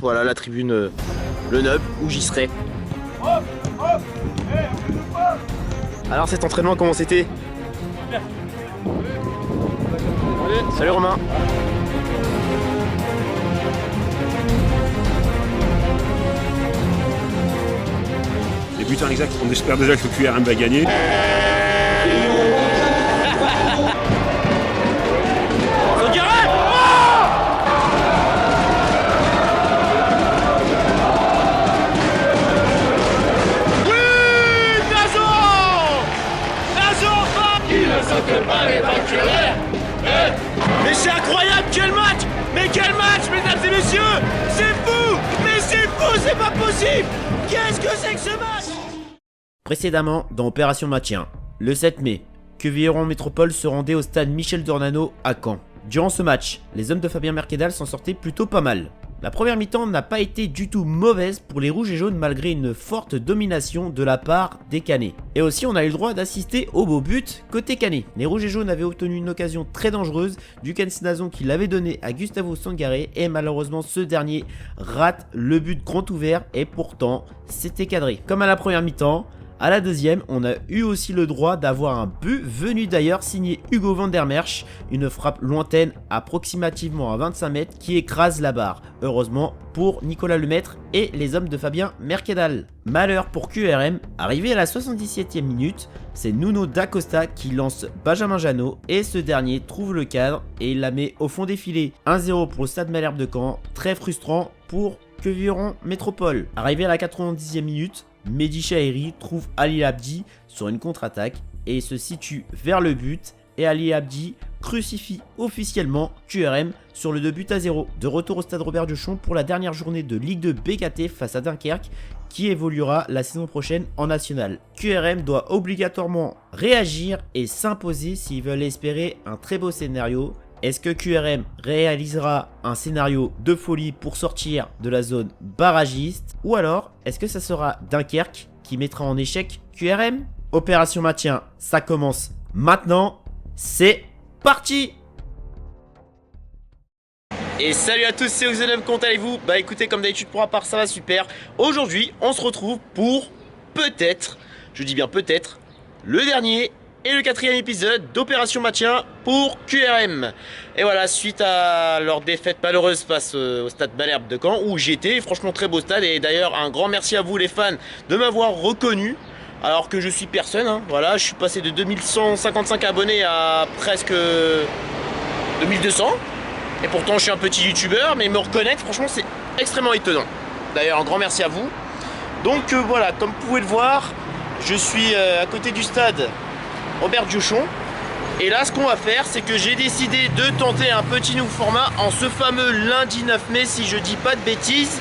voilà la tribune Le Neub où j'y serai. Alors cet entraînement comment c'était? Salut Romain. Les butins exacts, on espère déjà que le QRM va gagner. Mais c'est incroyable, quel match! Mais quel match, mesdames et messieurs! C'est fou! Mais c'est fou, c'est pas possible! Qu'est-ce que c'est que ce match? Précédemment, dans Opération Maintien, le 7 mai, Quevilléron Métropole se rendait au stade Michel Dornano à Caen. Durant ce match, les hommes de Fabien Mercadal s'en sortaient plutôt pas mal. La première mi-temps n'a pas été du tout mauvaise pour les rouges et jaunes malgré une forte domination de la part des Canets. Et aussi on a eu le droit d'assister au beau but côté Canet. Les rouges et jaunes avaient obtenu une occasion très dangereuse du Snazon qui l'avait donné à Gustavo Sangaré et malheureusement ce dernier rate le but grand ouvert et pourtant c'était cadré. Comme à la première mi-temps, à la deuxième, on a eu aussi le droit d'avoir un but venu d'ailleurs signé Hugo van der Merch, une frappe lointaine approximativement à 25 mètres qui écrase la barre. Heureusement pour Nicolas Lemaître et les hommes de Fabien Mercadal. Malheur pour QRM, arrivé à la 77e minute, c'est Nuno Dacosta qui lance Benjamin Janot et ce dernier trouve le cadre et il la met au fond des filets. 1-0 pour le Stade Malherbe de Caen, très frustrant pour Quevilléron Métropole. Arrivé à la 90e minute, Mehdi Chahiri trouve Ali Abdi sur une contre-attaque et se situe vers le but et Ali Abdi crucifie officiellement QRM sur le 2-0. De retour au stade Robert Duchon pour la dernière journée de Ligue 2 BKT face à Dunkerque qui évoluera la saison prochaine en national. QRM doit obligatoirement réagir et s'imposer s'ils veulent espérer un très beau scénario. Est-ce que QRM réalisera un scénario de folie pour sortir de la zone barragiste? Ou alors, est-ce que ça sera Dunkerque qui mettra en échec QRM? Opération maintien, ça commence maintenant. C'est parti! Et salut à tous, c'est Oxenem, comment allez-vous? Bah écoutez, comme d'habitude pour ma part, ça va super. Aujourd'hui, on se retrouve pour peut-être, je dis bien peut-être, le dernier et le 4e épisode d'Opération Maintien pour QRM. Et voilà, suite à leur défaite malheureuse face au stade Malherbe de Caen, où j'étais, franchement très beau stade. Et d'ailleurs, un grand merci à vous les fans de m'avoir reconnu, alors que je suis personne. Hein. Voilà, je suis passé de 2155 abonnés à presque 2200. Et pourtant, je suis un petit youtubeur, mais me reconnaître, franchement, c'est extrêmement étonnant. D'ailleurs, un grand merci à vous. Donc voilà, comme vous pouvez le voir, je suis à côté du stade Robert Duchon. Et là ce qu'on va faire, c'est que j'ai décidé de tenter un petit nouveau format en ce fameux lundi 9 mai si je dis pas de bêtises.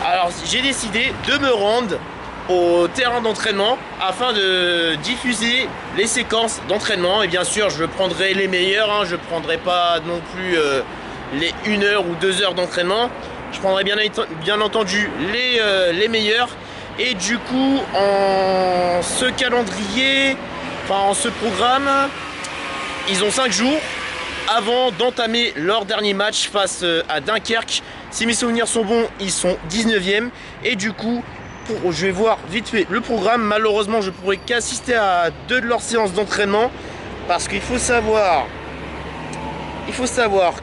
Alors j'ai décidé de me rendre au terrain d'entraînement afin de diffuser les séquences d'entraînement. Et bien sûr je prendrai les meilleurs, hein. Je prendrai pas non plus les 1 heure ou 2 heures d'entraînement. Je prendrai bien entendu les meilleurs. Et du coup en ce calendrier, enfin en ce programme, ils ont 5 jours avant d'entamer leur dernier match face à Dunkerque. Si mes souvenirs sont bons, ils sont 19e. Et du coup, je vais voir vite fait le programme. Malheureusement, je pourrai qu'assister à 2 de leurs séances d'entraînement. Parce qu'il faut savoir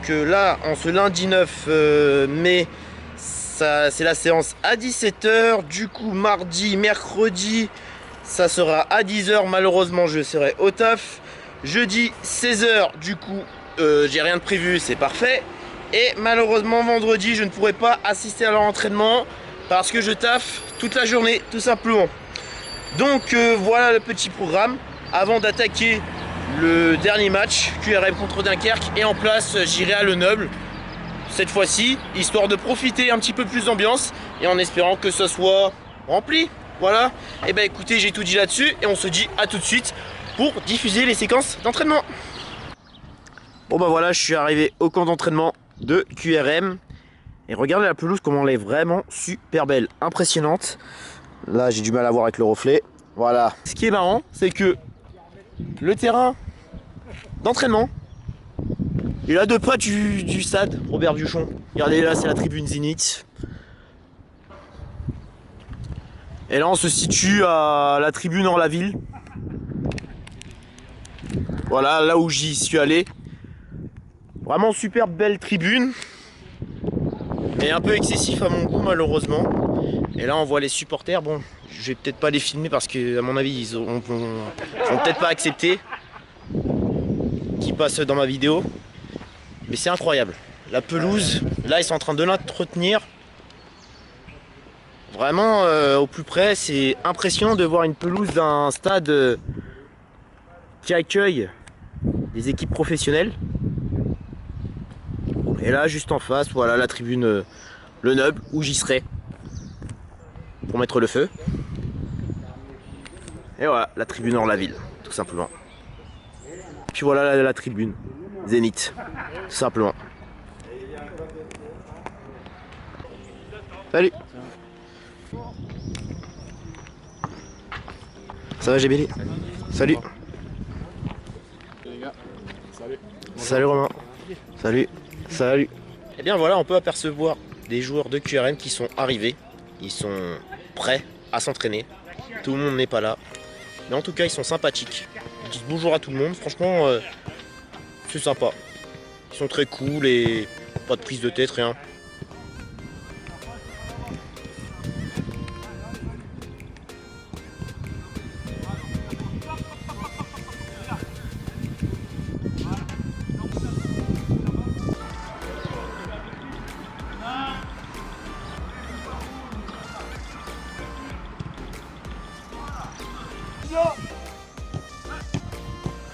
que là, en ce lundi 9 mai, c'est la séance à 17 h. Du coup, mardi, mercredi, ça sera à 10 h. Malheureusement, je serai au taf. Jeudi, 16 h. Du coup, j'ai rien de prévu, c'est parfait. Et malheureusement, vendredi, je ne pourrai pas assister à leur entraînement parce que je taffe toute la journée, tout simplement. Donc, voilà le petit programme. Avant d'attaquer le dernier match, QRM contre Dunkerque, et en place, j'irai à Le Neub cette fois-ci, histoire de profiter un petit peu plus d'ambiance et en espérant que ce soit rempli. Voilà. Et bah écoutez, j'ai tout dit là-dessus et on se dit à tout de suite pour diffuser les séquences d'entraînement. Bon bah voilà, je suis arrivé au camp d'entraînement de QRM et regardez la pelouse comment elle est vraiment super belle, impressionnante. Là j'ai du mal à voir avec le reflet. Voilà. Ce qui est marrant, c'est que le terrain d'entraînement, il est là de pas du stade Robert Duchon. Regardez là, c'est la tribune Zénith. Et là on se situe à la tribune hors la ville. Voilà, là où j'y suis allé. Vraiment super belle tribune. Mais un peu excessif à mon goût malheureusement. Et là on voit les supporters. Bon, je vais peut-être pas les filmer parce que à mon avis ils vont peut-être pas accepter qu'ils passent dans ma vidéo. Mais c'est incroyable. La pelouse, là ils sont en train de l'entretenir. Vraiment au plus près, c'est impressionnant de voir une pelouse d'un stade qui accueille des équipes professionnelles. Et là juste en face, voilà la tribune Le Neuble où j'y serai pour mettre le feu. Et voilà la tribune hors la ville, tout simplement. Puis voilà la tribune Zénith, tout simplement. Salut. Ça va GBL? Salut. Salut Romain. Salut. Salut. Et bien voilà, on peut apercevoir des joueurs de QRM qui sont arrivés. Ils sont prêts à s'entraîner. Tout le monde n'est pas là. Mais en tout cas, ils sont sympathiques. Ils disent bonjour à tout le monde. Franchement, c'est sympa. Ils sont très cool et pas de prise de tête, rien.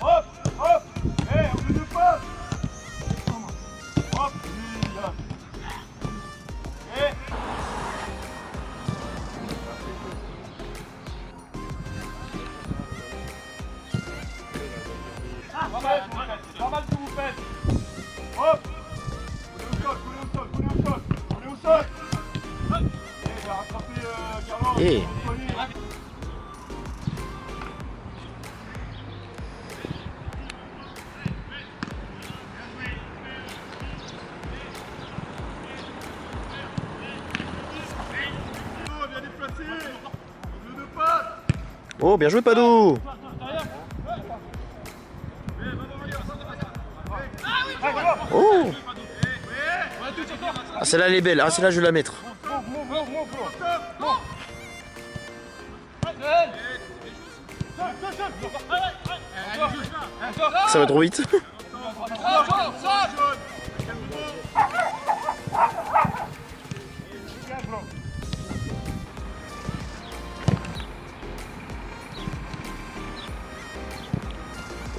Hop, hop, hey, on ne pas. Hop, hey. Pas mal ce que vous faites. Hop, coulez au sol. Et rattraper Carlo. Hey. Oh, bien joué Padou. Oh. Ah celle-là elle est belle, ah celle-là je vais la mettre. Ça va trop vite.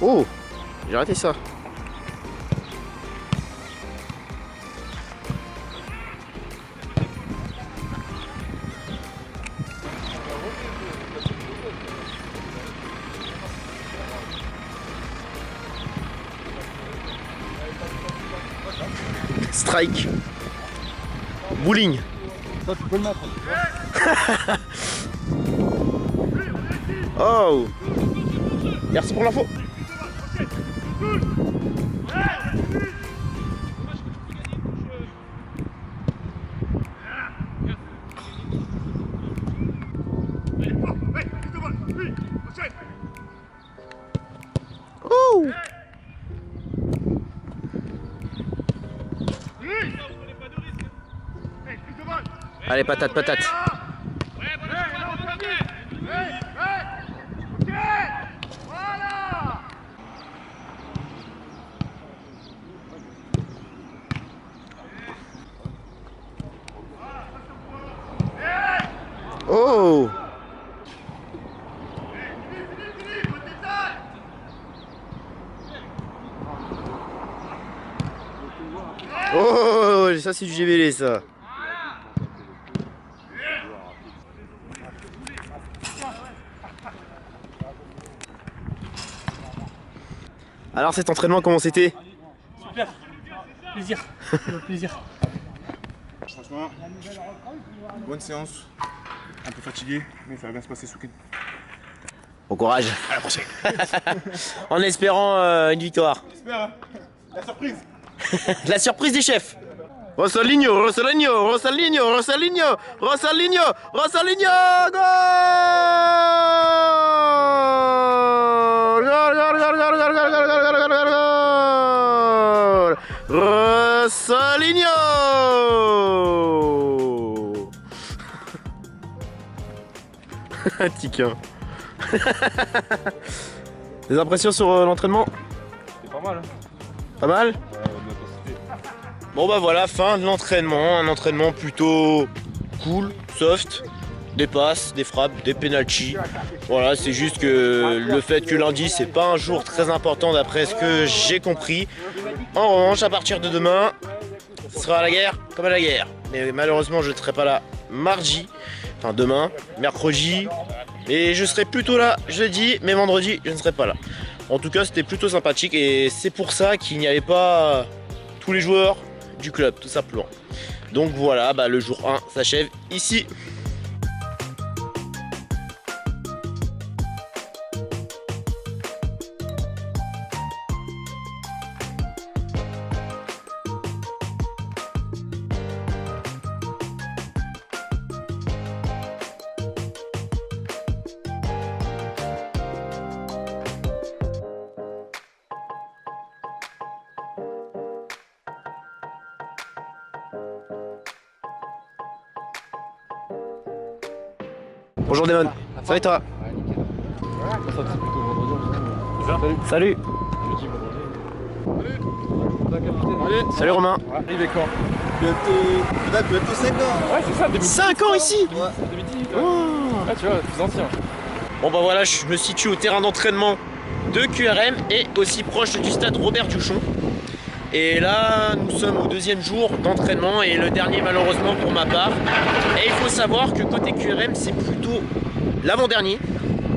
Oh, j'ai raté ça. Strike. Bowling. Ça, tu peux le mettre. Oh. Merci pour l'info. Oh. Allez, patate, patate. Oh. Oh, ça c'est du GBL ça. Alors cet entraînement comment c'était? Super. Plaisir. Plaisir. Franchement, bonne séance. Un peu fatigué, mais ça va bien se passer ce week-end. Bon courage. À la prochaine. En espérant une victoire. J'espère, hein. La surprise. La surprise des chefs. Rosalinho, Rosalinho, Rosalinho, Rosalinho, Rosalinho, Rosalinho, gol! Gol, gol, gol, gol, gol, gol, gol, gol, gol, gol, gol! Rosalinho! Tiquin. Des impressions sur l'entraînement? C'est pas mal, hein. Pas mal? Ouais, de l'intensité. Bon bah voilà, fin de l'entraînement, un entraînement plutôt cool, soft, des passes, des frappes, des penalties. Voilà, c'est juste que le fait que lundi c'est pas un jour très important d'après ce que j'ai compris. En revanche, à partir de demain, ce sera à la guerre comme à la guerre. Mais malheureusement je ne serai pas là mardi, enfin demain, mercredi. Et je serai plutôt là jeudi, mais vendredi je ne serai pas là. En tout cas c'était plutôt sympathique et c'est pour ça qu'il n'y avait pas tous les joueurs du club tout simplement. Donc voilà, bah, le jour 1 s'achève ici. Bonjour Damon, ça va et toi? Salut. Salut Romain. Arrivé quand? Bientôt 5 ans. Ouais, c'est ça, 2010. 5 ans ici. 2018. Ah, tu vois, plus ancien. Bon bah voilà, je me situe au terrain d'entraînement de QRM et aussi proche du stade Robert Duchon. Et là, nous sommes au deuxième jour d'entraînement et le dernier malheureusement pour ma part. Et il faut savoir que côté QRM, c'est plutôt l'avant-dernier,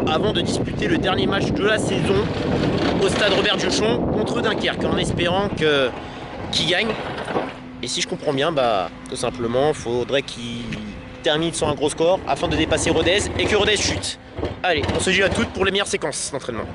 avant de disputer le dernier match de la saison au stade Robert Duchon contre Dunkerque, en espérant qu'il gagne. Et si je comprends bien, bah tout simplement, il faudrait qu'il termine sur un gros score afin de dépasser Rodez et que Rodez chute. Allez, on se dit à toutes pour les meilleures séquences d'entraînement.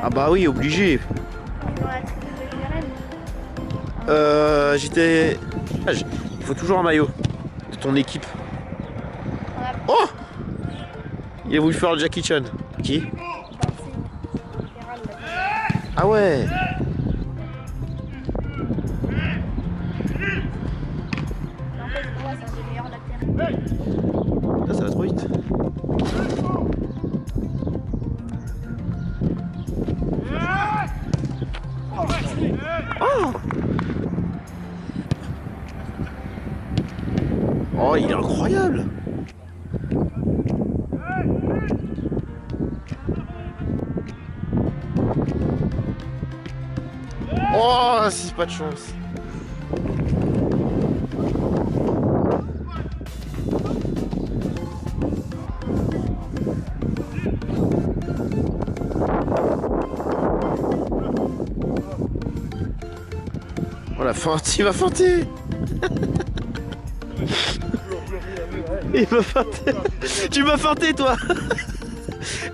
Ah bah oui, obligé. J'étais... Il faut toujours un maillot de ton équipe. Oh! Il a voulu faire le Jackie Chan. Qui? Ah ouais! Là, ça va trop vite. Oh! Oh, il est incroyable! Oh, c'est pas de chance. Oh la feinte, il va feinter. Il m'a feinté. Tu m'as feinté toi.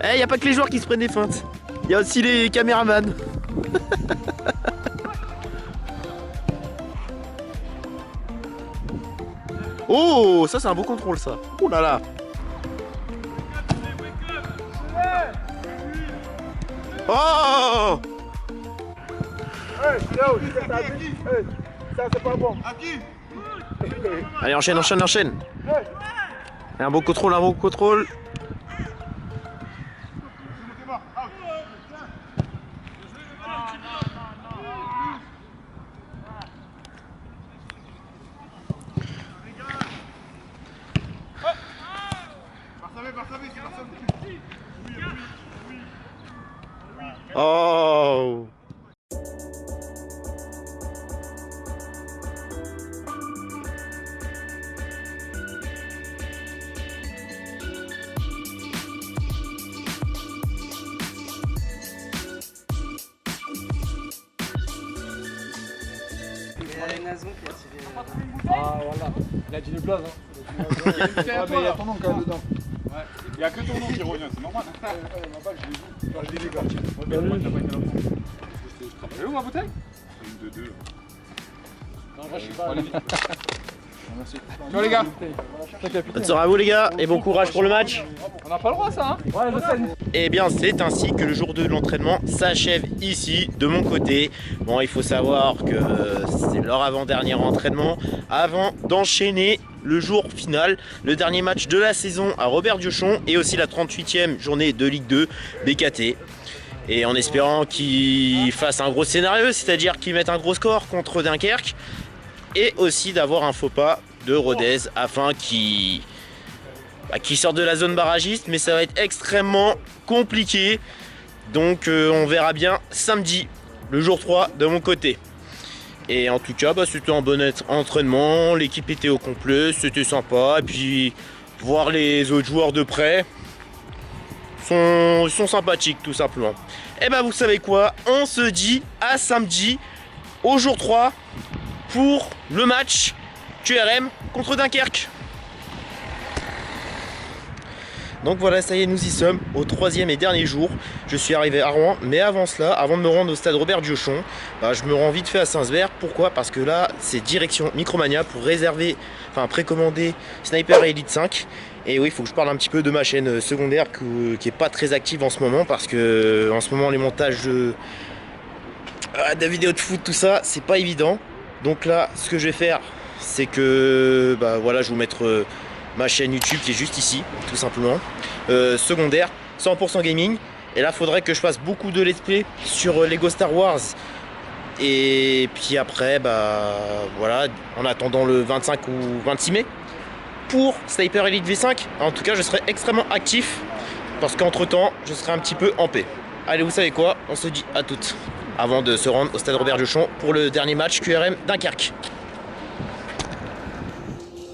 Eh, y a pas que les joueurs qui se prennent des feintes. Y a aussi les caméramans. Oh, ça c'est un beau contrôle ça. Oh là là. Oh! ça c'est pas bon. Allez, enchaîne. Et un bon contrôle. Oh! Ah voilà, il a dit le blaze. Hein. Il y a ton nom quand même dedans. Ouais. Il n'y a que ton nom qui revient, c'est normal. Ma balle, je l'ai vu. Je l'ai les gars. Ouais, t'as pas été là pour. Elle est où ma bouteille? Une de deux. Non, moi je suis pas. Merci. Ciao les gars. Bonne soirée à vous les gars et bon courage pour le match. On n'a pas le droit ça hein. Ouais, je sais. Et bien c'est ainsi que le jour 2 de l'entraînement s'achève ici de mon côté. Bon, il faut savoir que c'est leur avant-dernier entraînement avant d'enchaîner le jour final, le dernier match de la saison à Robert-Diochon et aussi la 38e journée de Ligue 2 BKT. Et en espérant qu'ils fassent un gros scénario, c'est-à-dire qu'ils mettent un gros score contre Dunkerque et aussi d'avoir un faux pas de Rodez afin qu'ils sortent de la zone barragiste, mais ça va être extrêmement compliqué. Donc on verra bien samedi, le jour 3 de mon côté. Et en tout cas, c'était un bon entraînement, l'équipe était au complet, c'était sympa. Et puis voir les autres joueurs de près, sont sympathiques tout simplement. Et vous savez quoi, on se dit à samedi, au jour 3, pour le match QRM contre Dunkerque. Donc voilà, ça y est, nous y sommes au 3e et dernier jour. Je suis arrivé à Rouen, mais avant cela, avant de me rendre au stade Robert-Diochon, je me rends vite fait à Saint-Sever. Pourquoi? Parce que là, c'est direction Micromania pour réserver, précommander Sniper Elite 5. Et oui, il faut que je parle un petit peu de ma chaîne secondaire qui est pas très active en ce moment, parce que en ce moment les montages de vidéos de foot, tout ça, c'est pas évident. Donc là, ce que je vais faire, c'est que voilà, je vais vous mettre ma chaîne YouTube qui est juste ici, tout simplement. Secondaire, 100% gaming. Et là, il faudrait que je fasse beaucoup de let's play sur Lego Star Wars. Et puis après, voilà, en attendant le 25 ou 26 mai, pour Sniper Elite V5. En tout cas, je serai extrêmement actif parce qu'entre temps, je serai un petit peu en paix. Allez, vous savez quoi? On se dit à toutes avant de se rendre au stade Robert-Diochon pour le dernier match QRM Dunkerque.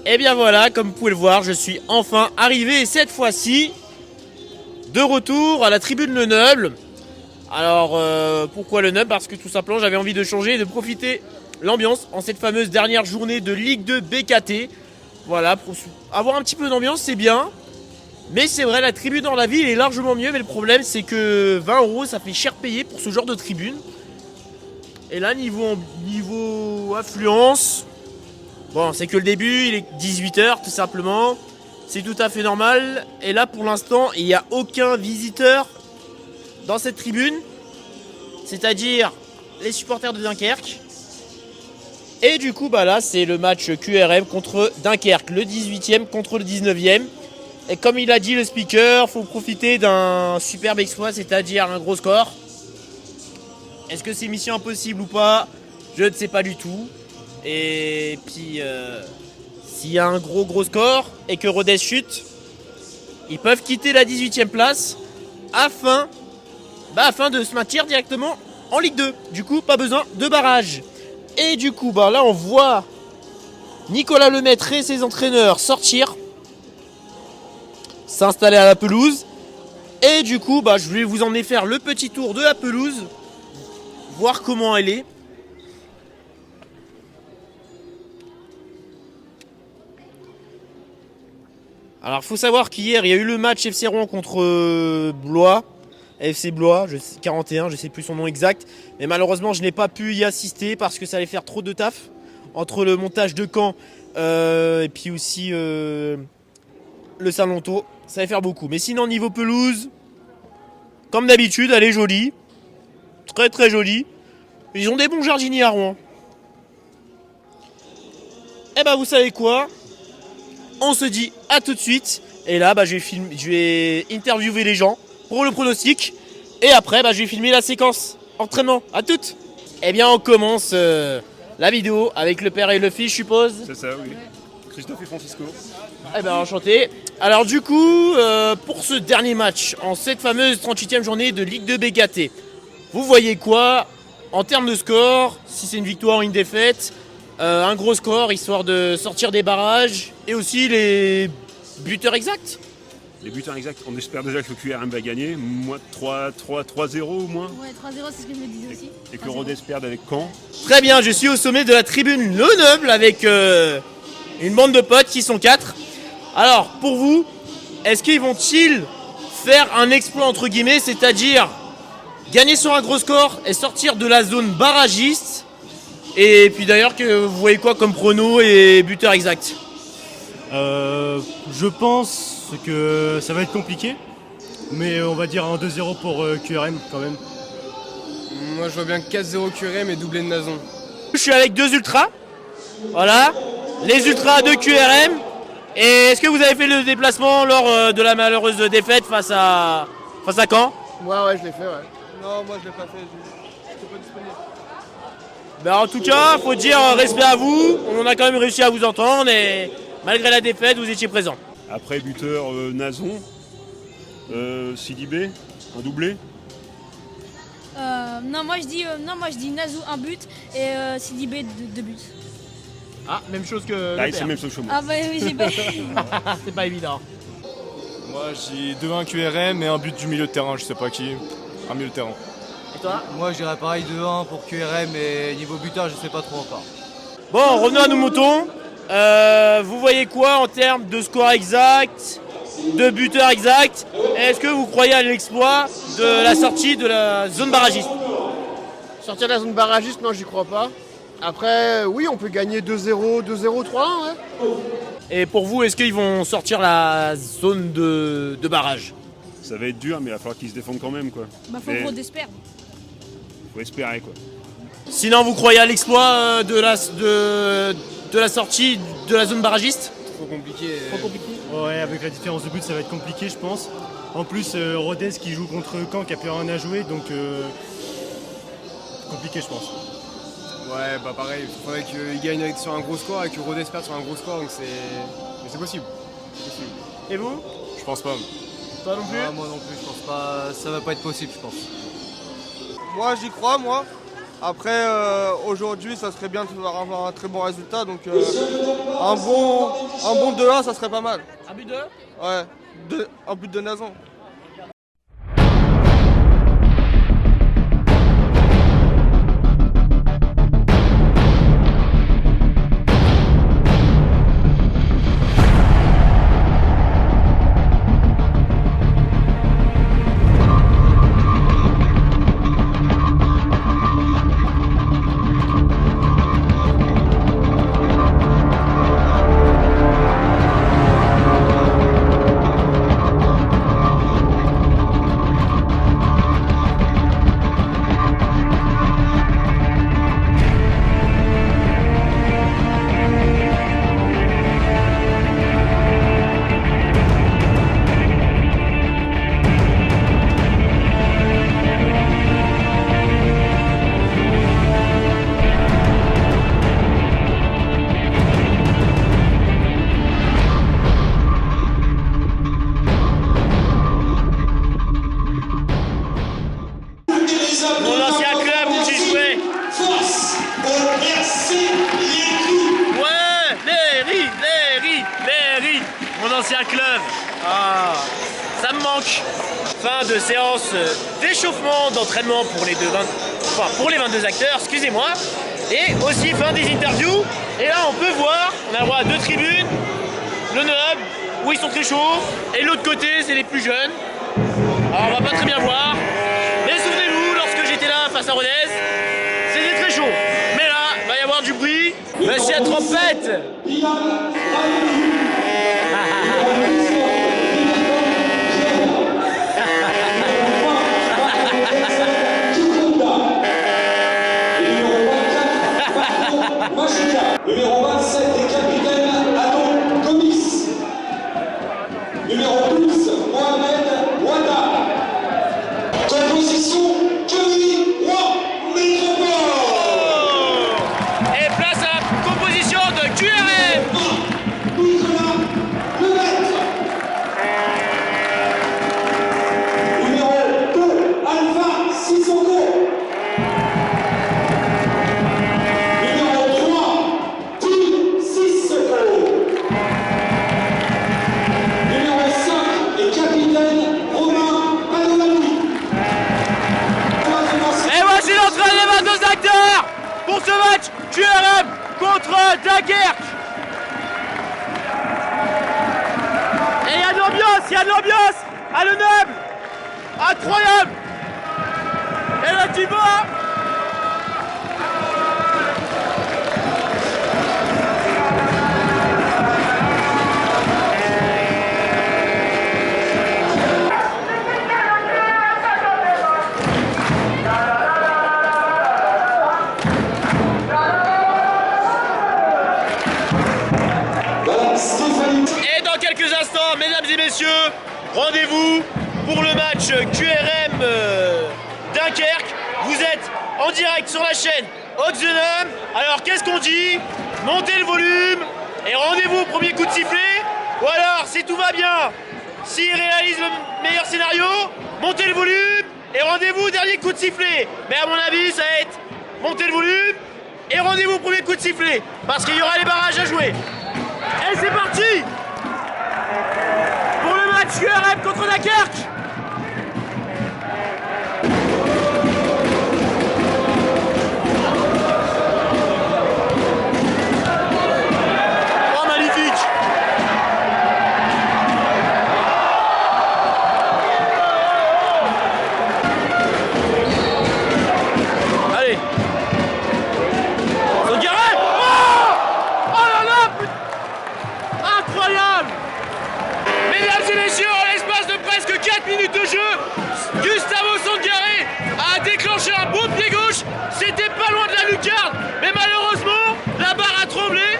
Et bien voilà, comme vous pouvez le voir, je suis enfin arrivé cette fois-ci de retour à la tribune Le Neuble. Alors pourquoi Le Neuble? Parce que tout simplement j'avais envie de changer et de profiter l'ambiance en cette fameuse dernière journée de Ligue 2 BKT. Voilà, pour avoir un petit peu d'ambiance, c'est bien. Mais c'est vrai, la tribune dans la ville est largement mieux. Mais le problème, c'est que 20 €, ça fait cher payer pour ce genre de tribune. Et là, niveau affluence, bon, c'est que le début, il est 18 h tout simplement. C'est tout à fait normal. Et là, pour l'instant, il n'y a aucun visiteur dans cette tribune. C'est-à-dire les supporters de Dunkerque. Et du coup, là, c'est le match QRM contre Dunkerque, le 18e contre le 19e. Et comme il a dit le speaker, il faut profiter d'un superbe exploit, c'est-à-dire un gros score. Est-ce que c'est mission impossible ou pas? Je ne sais pas du tout. Et puis, s'il y a un gros score et que Rodez chute, ils peuvent quitter la 18e place afin de se maintenir directement en Ligue 2. Du coup, pas besoin de barrage. Et du coup, là, on voit Nicolas Lemaître et ses entraîneurs sortir, s'installer à la pelouse. Et du coup, je vais vous emmener faire le petit tour de la pelouse, voir comment elle est. Alors, il faut savoir qu'hier, il y a eu le match FC Rouen contre Blois. FC Blois, 41, je ne sais plus son nom exact. Mais malheureusement, je n'ai pas pu y assister parce que ça allait faire trop de taf. Entre le montage de camp et puis aussi le salon tôt, ça allait faire beaucoup. Mais sinon, niveau pelouse, comme d'habitude, elle est jolie. Très très jolie. Ils ont des bons jardiniers à Rouen. Eh ben vous savez quoi? On se dit à tout de suite. Et là, je vais interviewer les gens pour le pronostic. Et après, je vais filmer la séquence entraînement. À toutes. Eh bien, on commence la vidéo avec le père et le fils, je suppose. C'est ça, oui. Christophe et Francisco. Eh ben, enchanté. Alors du coup, pour ce dernier match, en cette fameuse 38e journée de Ligue 2 BKT, vous voyez quoi en termes de score? Si c'est une victoire ou une défaite, un gros score histoire de sortir des barrages et aussi les buteurs exacts. Les buteurs exacts, on espère déjà que le QRM va gagner. Moi, 3-0 au moins. Ouais, 3-0, c'est ce que je me disais aussi. Et que le Rodez perde avec Caen. Très bien, je suis au sommet de la tribune Le Noble avec une bande de potes qui sont 4. Alors, pour vous, est-ce qu'ils vont-ils faire un exploit entre guillemets, c'est-à-dire gagner sur un gros score et sortir de la zone barragiste? Et puis d'ailleurs, que vous voyez quoi comme prono et buteur exact? Je pense que ça va être compliqué, mais on va dire un 2-0 pour QRM quand même. Moi je vois bien 4-0 QRM et doublé de Nazon. Je suis avec 2 ultras, voilà, les ultras de QRM. Et est-ce que vous avez fait le déplacement lors de la malheureuse défaite face à Caen? Ouais, je l'ai fait, ouais. Non, moi je l'ai pas fait, j'étais pas disponible. En tout cas, faut dire respect à vous, on a quand même réussi à vous entendre et malgré la défaite, vous étiez présent. Après, buteur Nazon, Sidibé, un doublé. Moi je dis Nazou un but et Sidibé 2 buts. Ah, même chose que le C'est père. la même chose que moi. Ah bah oui, j'ai pas. C'est pas évident. Moi je dis 2-1 QRM et un but du milieu de terrain, je sais pas qui. Un milieu de terrain. Et toi? Moi je dirais pareil 2-1 pour QRM et niveau buteur je sais pas trop encore. Bon, revenons à nos moutons. Vous voyez quoi en termes de score exact, de buteur exact? Est-ce que vous croyez à l'exploit de la sortie de la zone barragiste? Sortir de la zone barragiste, non, j'y crois pas. Après, oui, on peut gagner 2-0, 2-0, 3-1, ouais. Et pour vous, est-ce qu'ils vont sortir la zone de barrage? Ça va être dur, mais il va falloir qu'ils se défendent quand même, quoi. Faut Mais gros d'espère. faut espérer, quoi. Sinon, vous croyez à l'exploit de la sortie de la zone barragiste? Trop compliqué. Ouais, avec la différence de but, ça va être compliqué, je pense. En plus, Rodez qui joue contre Caen, qui a plus rien à jouer, donc compliqué, je pense. Ouais, bah pareil, il faudrait qu'il gagne sur un gros score et que Rodez perde sur un gros score, donc c'est. Mais c'est possible. Et vous? Je pense pas. Pas non plus? Moi non plus je pense pas, ça va pas être possible je pense. Moi, j'y crois, moi. Après, aujourd'hui, ça serait bien de pouvoir avoir un très bon résultat. Donc, un bon 2-1, ça serait pas mal. Un but de? Ouais, un but de Nazon. Mon ancien club où j'ai joué. Ouais, les riz, mon ancien club. Ah, ça me manque. Fin de séance d'échauffement, d'entraînement pour pour les 22 acteurs, excusez-moi. Et aussi fin des interviews. Et là on peut voir, on a le droit à 2 tribunes, le Noble, où ils sont très chauds, et l'autre côté c'est les plus jeunes. Alors on va pas très bien voir. Mais souvenez-vous, lorsque j'étais là face à Rodez, c'était très chaud. Mais là, il va y avoir du bruit. Monsieur Trompette. Numéro 27 des QRM contre Dunkerque. Et il y a de l'ambiance, à Le Neuble. Incroyable. Et là tu vois. Et dans quelques instants, mesdames et messieurs, rendez-vous pour le match QRM Dunkerque. Vous êtes en direct sur la chaîne Oxenum. Alors qu'est-ce qu'on dit? Montez le volume et rendez-vous au premier coup de sifflet. Ou alors, si tout va bien, s'il réalise le meilleur scénario, montez le volume et rendez-vous au dernier coup de sifflet. Mais à mon avis, ça va être montez le volume et rendez-vous au premier coup de sifflet. Parce qu'il y aura les barrages à jouer. Et c'est parti pour le match QRM contre Dunkerque. Oh, magnifique. Allez. Songaré. Oh là là. Incroyable! Mesdames et messieurs, en l'espace de presque 4 minutes de jeu, Gustavo Sangaré a déclenché un beau pied gauche. C'était pas loin de la lucarne, mais malheureusement, la barre a tremblé.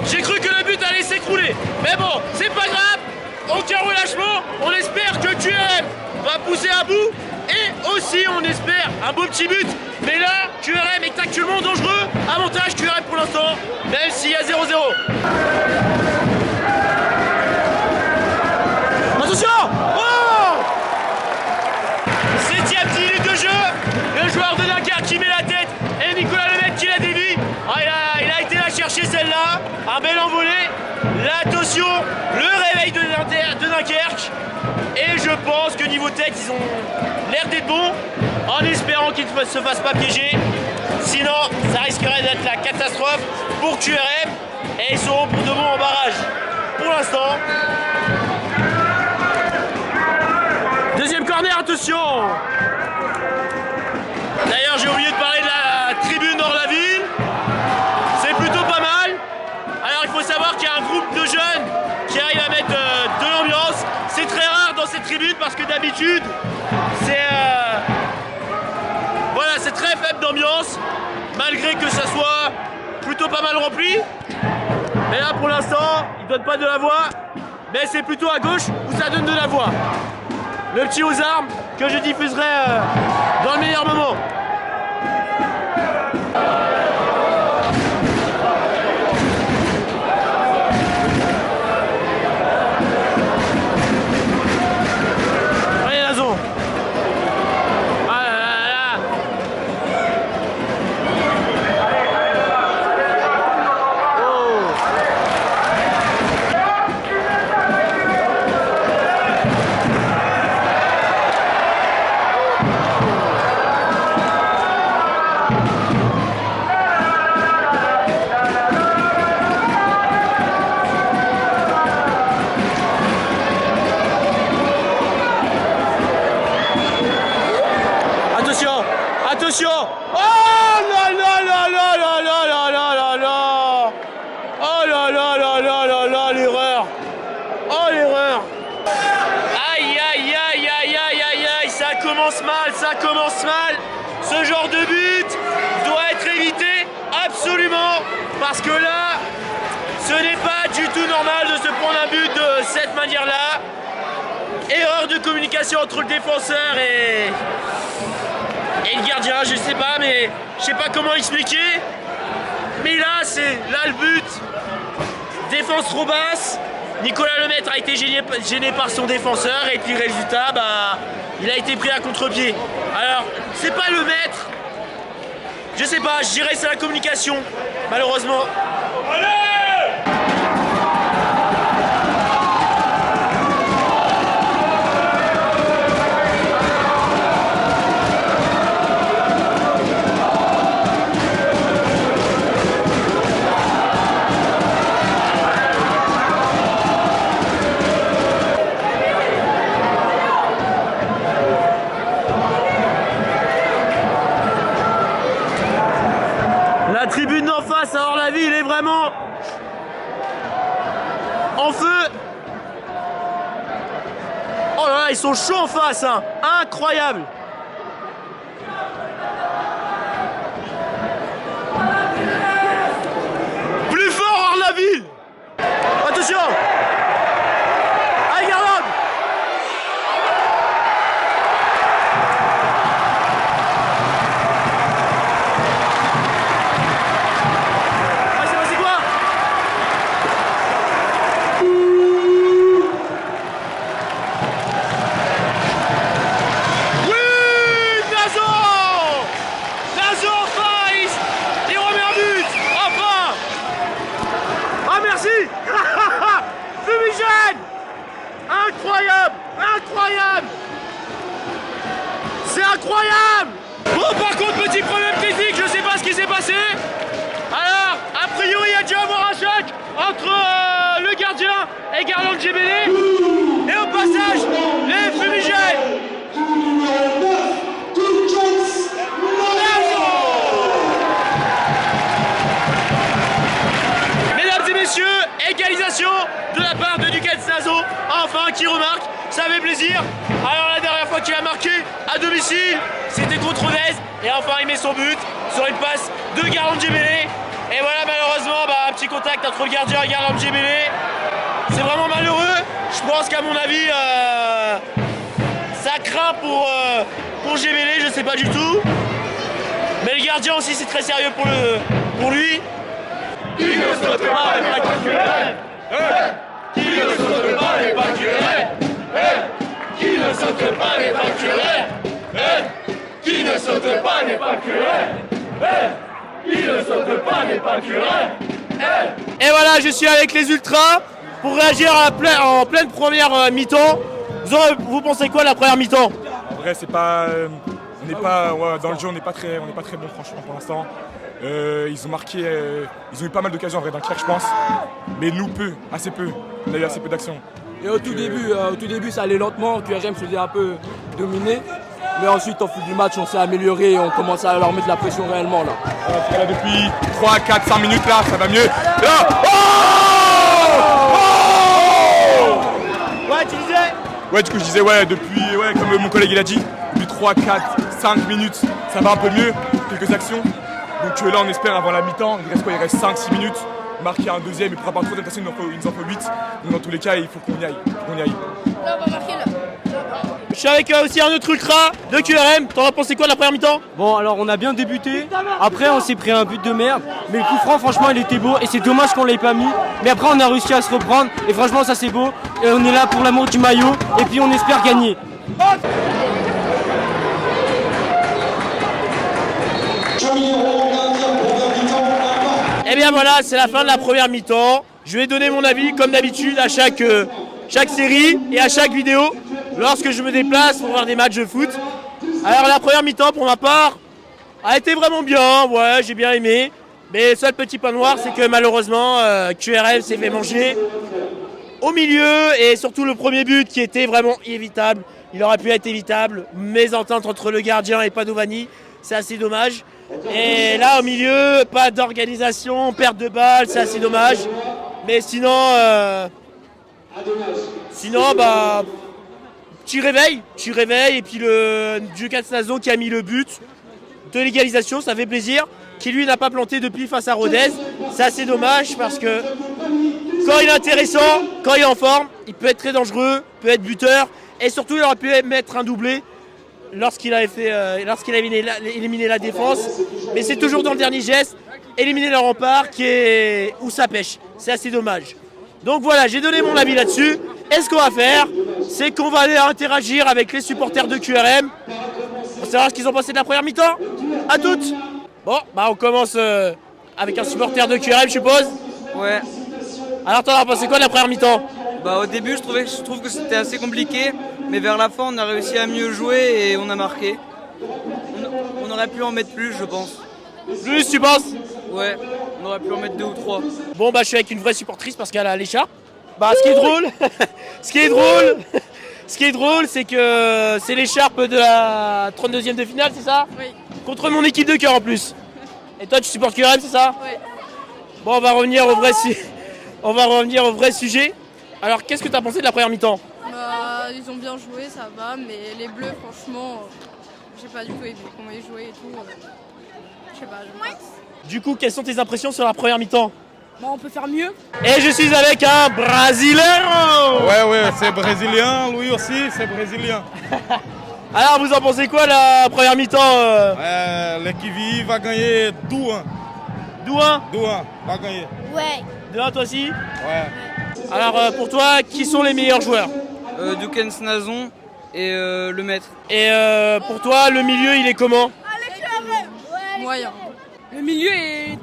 J'ai cru que le but allait s'écrouler. Mais bon, c'est pas grave. Aucun relâchement. On espère que QRM va pousser à bout. Et aussi, on espère un beau petit but. Mais là, QRM est actuellement dangereux. Avantage QRM pour l'instant, même s'il y a 0-0. Attention! Oh! 7ème minute de jeu. Le joueur de Dunkerque qui met la tête et Nicolas Lemaitre qui la dévie. Ah, il a été la chercher celle-là. Un bel envolé. L'attention, le réveil de Dunkerque. Et je pense que niveau tête, ils ont l'air d'être bons. En espérant qu'ils ne se fassent pas piéger. Sinon, ça risquerait d'être la catastrophe pour QRM. Et ils seront pour de bon en barrage. Pour l'instant. Deuxième corner, attention. D'ailleurs, j'ai oublié de parler de la tribune hors la ville. C'est plutôt pas mal. Alors, il faut savoir qu'il y a un groupe de jeunes qui arrive à mettre de l'ambiance. C'est très rare dans cette tribune parce que d'habitude, c'est voilà, c'est très faible d'ambiance, malgré que ça soit plutôt pas mal rempli. Mais là, pour l'instant, ils ne donnent pas de la voix, mais c'est plutôt à gauche où ça donne de la voix. Le petit aux armes que je diffuserai dans le meilleur moment. Allez, Lazon. Ah là là là. Oh. Attention, attention. Oh là là là là là là là là là là. Oh là là là là là là, l'erreur. Oh l'erreur. Aïe aïe aïe aïe aïe aïe aïe, ça commence mal, ça commence mal. Ce genre de but doit être évité absolument parce que là, ce n'est pas du tout normal de se prendre un but de cette manière-là. Erreur de communication entre le défenseur et le gardien, je sais pas, mais je sais pas comment expliquer. Mais là, c'est là le but. Défense trop basse. Nicolas Lemaitre a été gêné par son défenseur et puis résultat, bah, il a été pris à contre-pied. Alors, c'est pas le maître. Je sais pas, je dirais c'est la communication, malheureusement. ils sont chauds en face, hein. Incroyable. Plus fort Arlaville. Attention. Allez Garland. C'est quoi? Oui, Nazo. Nazo enfin, il remet un but. Enfin. Ah merci. Fumigène. Incroyable. Incroyable. C'est incroyable. Bon, par contre, petit problème technique, je sais pas ce qui s'est passé. Alors, a priori, il y a dû avoir un choc entre le gardien et Garland Gebele. Et au passage, les fumigènes. Mesdames et messieurs, égalisation de la part de Duquesne Nazo, enfin qui remarque, ça fait plaisir. Alors la dernière fois qu'il a marqué à domicile, c'était contre Rodez, et enfin il met son but sur une passe de Garland Gebele. Et voilà, malheureusement, un petit contact entre le gardien et Garland Gebele. C'est vraiment malheureux. Je pense qu'à mon avis, ça craint pour Gebele, je sais pas du tout. Mais le gardien aussi, c'est très sérieux pour lui. Qui ne saute pas n'est pas QRM. Qui ne saute pas n'est pas QRM. Qui ne saute pas n'est pas QRM. Qui ne saute pas n'est pas QRM. Qui ne saute pas n'est pas QRM. Et voilà, je suis avec les ultras pour réagir en pleine première mi-temps. Vous pensez quoi de la première mi-temps? En vrai, c'est pas. On n'est pas. Ouais, dans le jeu, on n'est pas très bon, franchement, pour l'instant. Ils ont marqué. Ils ont eu pas mal d'occasions en vrai Dunkerque, je pense. Mais nous, assez peu. On a eu assez peu d'actions. Et au tout début, ça allait lentement. QRM se faisait un peu dominer. Mais ensuite, au fil du match, on s'est amélioré et on commence à leur mettre la pression réellement là. Là, depuis 3, 4, 5 minutes, là, ça va mieux. Là, Ouais, tu disais? ouais, du coup, je disais, depuis, comme mon collègue il a dit, depuis 3, 4, 5 minutes, ça va un peu mieux, quelques actions. Donc là, on espère avant la mi-temps, il reste 5-6 minutes, marquer un deuxième et pour avoir un troisième personne, il nous en faut 8. Donc dans tous les cas, il faut qu'on y aille. Là, on va marquer là. Je suis avec aussi un autre ultra de QRM. T'en as pensé quoi de la première mi-temps? Bon, alors on a bien débuté. Après, on s'est pris un but de merde. Mais le coup franc, franchement, il était beau. Et c'est dommage qu'on ne l'ait pas mis. Mais après, on a réussi à se reprendre. Et franchement, ça c'est beau. Et on est là pour l'amour du maillot. Et puis, on espère gagner. Et bien voilà, c'est la fin de la première mi-temps. Je vais donner mon avis, comme d'habitude, à chaque série et à chaque vidéo, lorsque je me déplace pour voir des matchs de foot. Alors la première mi-temps, pour ma part, a été vraiment bien. Ouais, j'ai bien aimé. Mais le seul petit point noir, c'est que malheureusement, QRM s'est fait manger au milieu. Et surtout le premier but qui était vraiment inévitable. Il aurait pu être évitable. Mésentente entre le gardien et Padovani. C'est assez dommage. Et là, au milieu, pas d'organisation, perte de balle, c'est assez dommage. Mais sinon, petit réveil. Et puis le Duquesne Nazo qui a mis le but de l'égalisation, ça fait plaisir. Qui lui n'a pas planté depuis face à Rodez. C'est assez dommage parce que quand il est intéressant, quand il est en forme, il peut être très dangereux, peut être buteur. Et surtout, il aurait pu mettre un doublé lorsqu'il avait éliminé la défense. Mais c'est toujours dans le dernier geste, éliminer le rempart où ça pêche. C'est assez dommage. Donc voilà, j'ai donné mon avis là-dessus. Et ce qu'on va faire, c'est qu'on va aller interagir avec les supporters de QRM pour savoir ce qu'ils ont pensé de la première mi-temps. À toutes. Bon, on commence avec un supporter de QRM, je suppose. Ouais. Alors t'en as pensé quoi de la première mi-temps? Au début, je trouve que c'était assez compliqué, mais vers la fin, on a réussi à mieux jouer et on a marqué. On aurait pu en mettre plus, je pense. Plus, tu penses? Ouais, on aurait pu en mettre 2 ou 3. Bon, je suis avec une vraie supportrice parce qu'elle a l'écharpe. Ce qui est drôle, c'est que c'est l'écharpe de la 32e de finale, c'est ça? Oui. Contre mon équipe de cœur en plus. Et toi, tu supportes QRM, c'est ça? Oui. Bon, on va revenir au vrai sujet. Alors, qu'est-ce que tu as pensé de la première mi-temps? ils ont bien joué, ça va, mais les Bleus, franchement, j'ai pas du tout aimé comment ils jouaient et tout. Je sais pas, j'aime pas. Du coup, quelles sont tes impressions sur la première mi-temps? Bon, on peut faire mieux. Et je suis avec un Brasileiro. Ouais, c'est brésilien, lui aussi, c'est brésilien. Alors, vous en pensez quoi la première mi-temps L'équipe va gagner 2-1. 2-1 2-1, va gagner. Ouais. 2-1 toi aussi? Ouais. Alors, pour toi, qui sont les meilleurs joueurs? Dukens Nazon et le maître. Et pour toi, le milieu, il est comment? Moyen. Le milieu est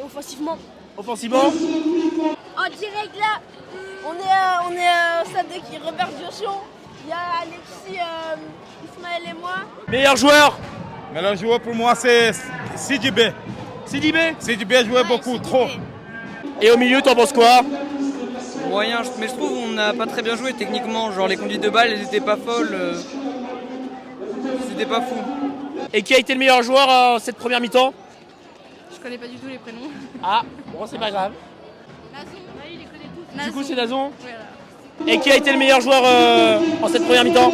offensivement. Offensivement? En direct là, on est au stade de Robert Josion. Il y a Alexis, Ismaël et moi. Meilleur joueur? Mais le joueur pour moi, c'est Sidibé. Sidibé? Sidibé a joué beaucoup, trop. Et au milieu, t'en penses quoi? Moyen, mais je trouve qu'on n'a pas très bien joué techniquement. Genre les conduites de balles, elles étaient pas folles. C'était pas fou. Et qui a été le meilleur joueur cette première mi-temps? Je connais pas du tout les prénoms. Ah, bon, c'est pas grave. Nazon, oui, il les connaît tous. Du coup, c'est Nazon. Voilà. Et qui a été le meilleur joueur en cette première mi-temps?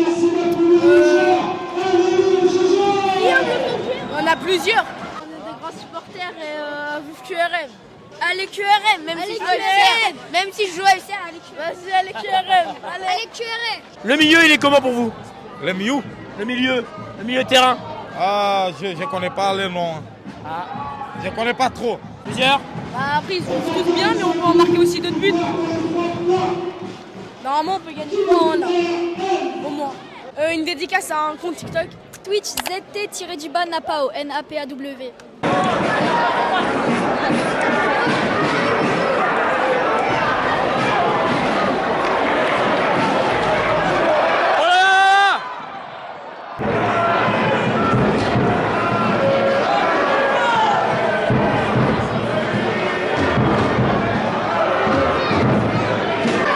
On a plusieurs. On est des grands supporters et vive QRM. Allez QRM, même si je joue à FCR. Même si je joue à FCR, allez QRM. Vas-y, allez QRM. Allez QRM. Le milieu, il est comment pour vous? Le mieux? Le milieu de terrain. Ah, je connais pas les noms. Ah. Je connais pas trop. Plusieurs? Bah après, ils jouent tous bien, mais on peut en marquer aussi d'autres buts. Normalement, on peut gagner là. Au moins. Une dédicace à un compte TikTok. Twitch ZT-Napao, N-A-P-A-W.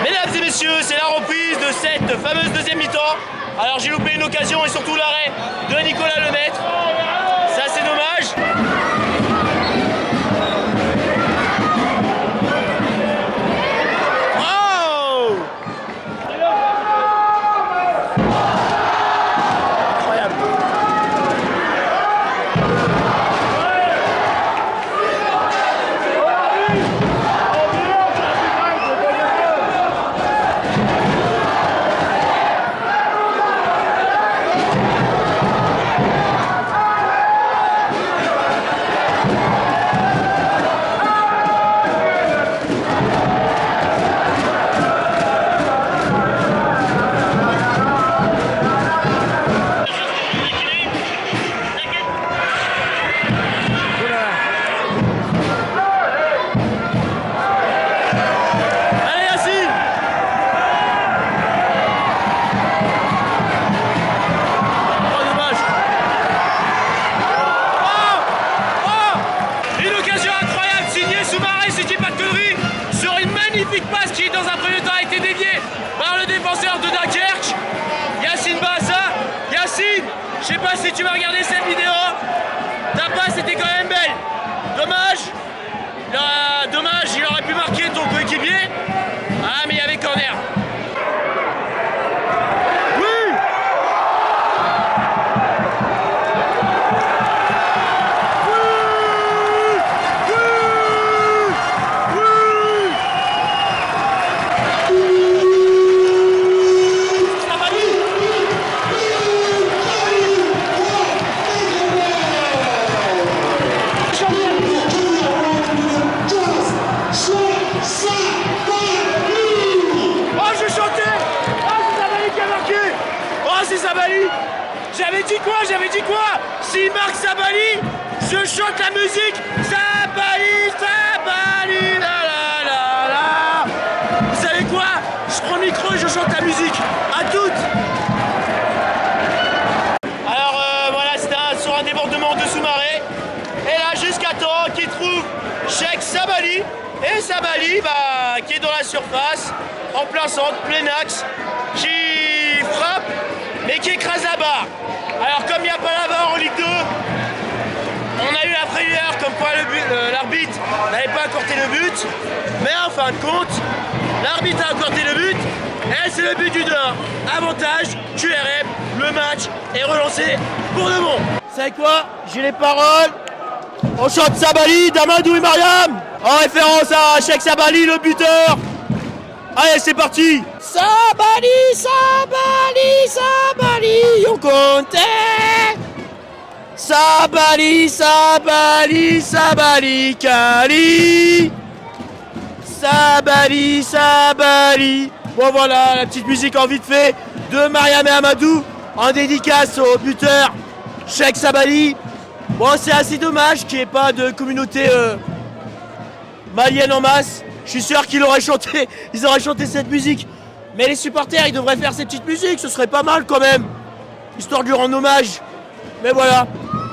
Mesdames et messieurs, c'est la reprise de cette fameuse deuxième mi-temps. Alors j'ai loupé une occasion et surtout l'arrêt de Nicolas Lemaître. C'est assez dommage. Oh! Incroyable. Allez Yacine! Oh dommage! Oh! Une occasion incroyable signée Soumaré, si je dis pas de conneries, sur une magnifique passe qui dans un premier temps a été déviée par le défenseur de Dunkerque, Yacine Bassa. Yacine, je sais pas si tu vas regarder cette vidéo, ta passe était quand même belle. Dommage, il aurait pu marquer ton coéquipier. Ah mais il y avait corner. Oui! Oh, je chantais! Oh, c'est Sabali qui a marqué! Oh, c'est Sabali! J'avais dit quoi? S'il marque Sabali, je chante la musique! Sabali, Sabali, la la la la! Vous savez quoi? Je prends le micro et je chante la musique! À toutes! Alors voilà, c'était sur un débordement de Soumaré. Et là, jusqu'à temps qu'il trouve Cheikh Sabali. Et Sabali, qui est dans la surface, en plein centre, plein axe, qui frappe, mais qui écrase la barre. Alors comme il n'y a pas la barre en Ligue 2, on a eu la frayeur comme quoi l'arbitre n'avait pas accordé le but. Mais en fin de compte, l'arbitre a accordé le but. Et c'est le but du dehors. Avantage, QRM, le match est relancé pour de bon. Vous savez quoi? J'ai les paroles. On chante Sabali, Damadou et Mariam, en référence à Cheikh Sabali, le buteur. Allez, c'est parti. Sabali, Sabali, Sabali, on comptait. Sabali, Sabali, Sabali, Kali. Sabali, Sabali. Bon voilà, la petite musique en vite fait de Mariam et Amadou en dédicace au buteur Cheikh Sabali. Bon, c'est assez dommage qu'il n'y ait pas de communauté malienne en masse. Je suis sûr qu'ils auraient chanté cette musique. Mais les supporters, ils devraient faire cette petite musique, ce serait pas mal quand même. Histoire de lui rendre hommage. Mais voilà.